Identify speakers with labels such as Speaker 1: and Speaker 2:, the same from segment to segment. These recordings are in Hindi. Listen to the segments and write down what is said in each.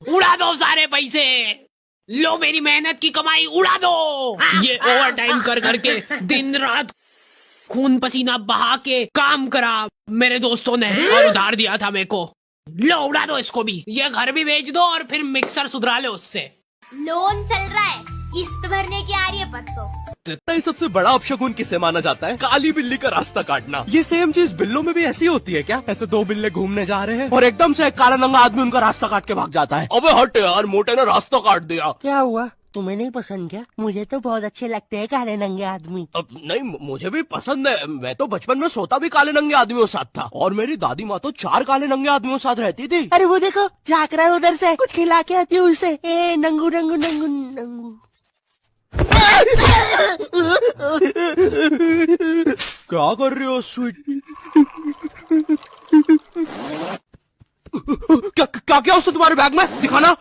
Speaker 1: उड़ा दो सारे पैसे, लो मेरी मेहनत की कमाई उड़ा दो। ये ओवर टाइम कर करके दिन रात खून पसीना बहा के काम करा मेरे दोस्तों ने और उधार दिया था मेरे को। लो उड़ा दो इसको भी, ये घर भी बेच दो और फिर मिक्सर सुधरा लो उससे।
Speaker 2: लोन चल रहा है, किस्त भरने की आ रही है परसों।
Speaker 3: ये सबसे बड़ा अपशगुन किसे माना जाता है? काली बिल्ली का रास्ता काटना। ये सेम चीज बिल्लों में भी ऐसी होती है क्या? ऐसे दो बिल्ले घूमने जा रहे हैं और एकदम से एक काला नंगा आदमी उनका रास्ता काट के भाग जाता है। अबे हट यार, मोटे ने रास्ता काट दिया।
Speaker 4: क्या हुआ, तुम्हें नहीं पसंद क्या? मुझे तो बहुत अच्छे लगते हैं काले नंगे आदमी।
Speaker 3: अब नहीं, मुझे भी पसंद है। मैं तो बचपन में सोता भी काले नंगे आदमियों के साथ था और मेरी दादी माँ तो 4 काले नंगे आदमियों के साथ रहती थी।
Speaker 4: अरे वो देखो झाँक रहा है उधर से, कुछ खिला के आती हूँ उसे। ए नंगू नंगू नंगू नंगू।
Speaker 3: क्या कर रही हो स्वीट? क्या क्या उससे तुम्हारे बैग में? दिखाना।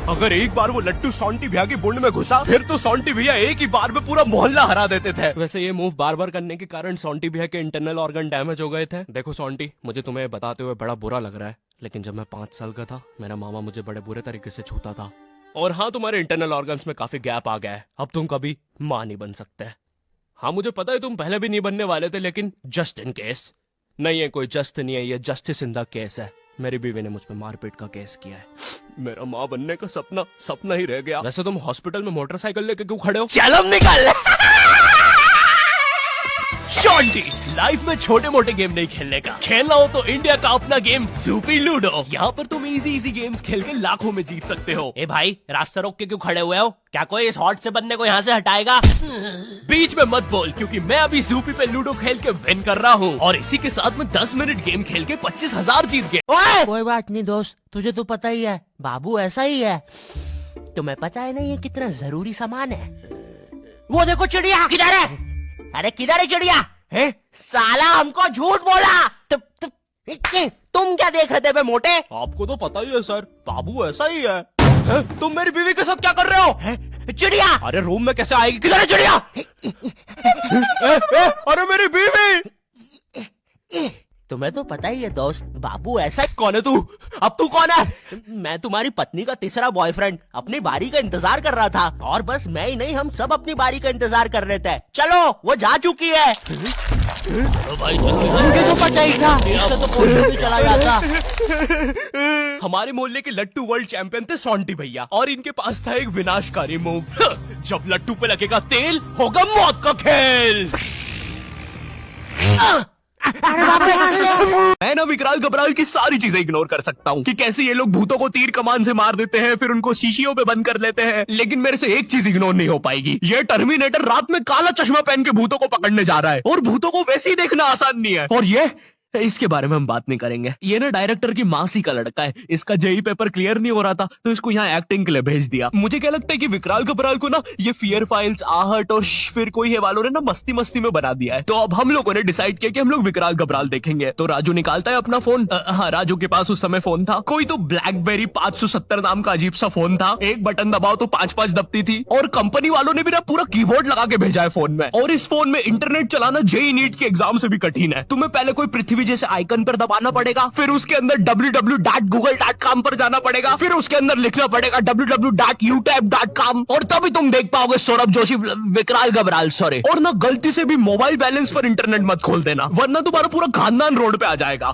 Speaker 3: अगर एक बार वो लट्टू सोंटी भैया की बुंड में घुसा फिर तो सोंटी भैया एक ही बार में पूरा मोहल्ला हरा देते थे। वैसे ये मूव बार बार करने के कारण सोंटी भैया के इंटरनल ऑर्गन डैमेज हो गए थे। देखो सोंटी, मुझे तुम्हें बताते हुए बड़ा बुरा लग रहा है, लेकिन जब मैं 5 साल का था मेरा मामा मुझे बड़े बुरे तरीके से छूता था। और हाँ, तुम्हारे इंटरनल ऑर्गन्स में काफी गैप आ गया है, अब तुम कभी माँ नहीं बन सकते। हाँ मुझे पता है तुम पहले भी नहीं बनने वाले थे, लेकिन जस्ट इन केस। नहीं है कोई जस्ट नहीं है, ये जस्टिस इन द केस है। मेरी बीवी ने मुझ पे मारपीट का केस किया है। मेरा माँ बनने का सपना ही रह गया। वैसे तुम हॉस्पिटल में मोटरसाइकिल लेके क्यों खड़े हो? चलम निकाल। शॉन्टी, लाइफ में छोटे मोटे गेम नहीं खेलने का, खेलना हो तो इंडिया का अपना गेम सुपी लूडो। यहाँ पर तुम इजी गेम्स खेल के लाखों में जीत सकते हो। ए भाई, रास्ता रोक के क्यों खड़े हुए हो? क्या कोई इस हॉट से बंदे को यहाँ से हटाएगा? बीच में मत बोल, क्योंकि मैं अभी सूपी पे लूडो खेल के विन कर रहा हूँ और इसी के साथ में 10 मिनट गेम खेल के 25,000 जीत गए।
Speaker 4: कोई बात नहीं दोस्त, तुझे तो पता ही है बाबू ऐसा ही है। तुम्हें पता है ना ये कितना जरूरी सामान है? वो देखो चिड़िया किधर है? अरे किधर है चिड़िया? है साला हमको झूठ बोला। तुम क्या देख रहे थे बे मोटे?
Speaker 3: आपको तो पता ही है सर, बाबू ऐसा ही है। तुम मेरी बीवी के साथ क्या कर रहे हो?
Speaker 4: चिड़िया
Speaker 3: अरे रूम में कैसे आएगी? किधर है चिड़िया? अरे मेरी बीवी।
Speaker 4: तुम्हें तो पता ही है दोस्त, बाबू ऐसा।
Speaker 3: कौन है तू? अब तू कौन है?
Speaker 4: मैं तुम्हारी पत्नी का तीसरा बॉयफ्रेंड, अपनी बारी का इंतजार कर रहा था। और बस मैं ही नहीं, हम सब अपनी बारी का इंतजार कर रहे थे। चलो वो जा चुकी है।
Speaker 3: भाई
Speaker 4: मुझे तो पता ही था, इससे तो कोई भी चला जाता।
Speaker 3: हमारे मोहल्ले के लट्टू वर्ल्ड चैंपियन थे सोंटी भैया और इनके पास था एक विनाशकारी मूव। जब लट्टू पे लगेगा तेल होगा मौत का खेल। मैं ना विकराल घबराल की सारी चीजें इग्नोर कर सकता हूँ कि कैसे ये लोग भूतों को तीर कमान से मार देते हैं, फिर उनको शीशियों पे बंद कर लेते हैं, लेकिन मेरे से एक चीज इग्नोर नहीं हो पाएगी। ये टर्मिनेटर रात में काला चश्मा पहन के भूतों को पकड़ने जा रहा है और भूतों को वैसे ही देखना आसान नहीं है। और ये इसके बारे में हम बात नहीं करेंगे। ये ना डायरेक्टर की मासी का लड़का है, इसका जेई पेपर क्लियर नहीं हो रहा था तो इसको यहाँ एक्टिंग के लिए भेज दिया। मुझे क्या लगता है कि विकराल घबराल को ना ये फियर फाइल्स, आहट और फिर कोई है वालों ने ना मस्ती मस्ती में बना दिया है। तो अब हम लोगों ने डिसाइड किया कि हम लोग विकराल घबराल देखेंगे। तो राजू निकालता है अपना फोन। हाँ, राजू के पास उस समय फोन था, कोई तो ब्लैकबेरी 570 नाम का अजीब सा फोन था। एक बटन दबाओ तो 5-5 दबती थी और कंपनी वालों ने भी ना पूरा कीबोर्ड लगा के भेजा है फोन में। और इस फोन में इंटरनेट चलाना जेईई नीट के एग्जाम से भी कठिन है। तुम्हें पहले कोई पृथ्वी जैसे आइकन पर दबाना पड़ेगा, फिर उसके अंदर www.google.com पर जाना पड़ेगा, फिर उसके अंदर लिखना पड़ेगा www.youtube.com और तभी तुम देख पाओगे सौरभ जोशी विकराल घबराल। सॉरी, और ना गलती से भी मोबाइल बैलेंस पर इंटरनेट मत खोल देना, वरना तुम्हारा पूरा खानदान रोड पे आ जाएगा।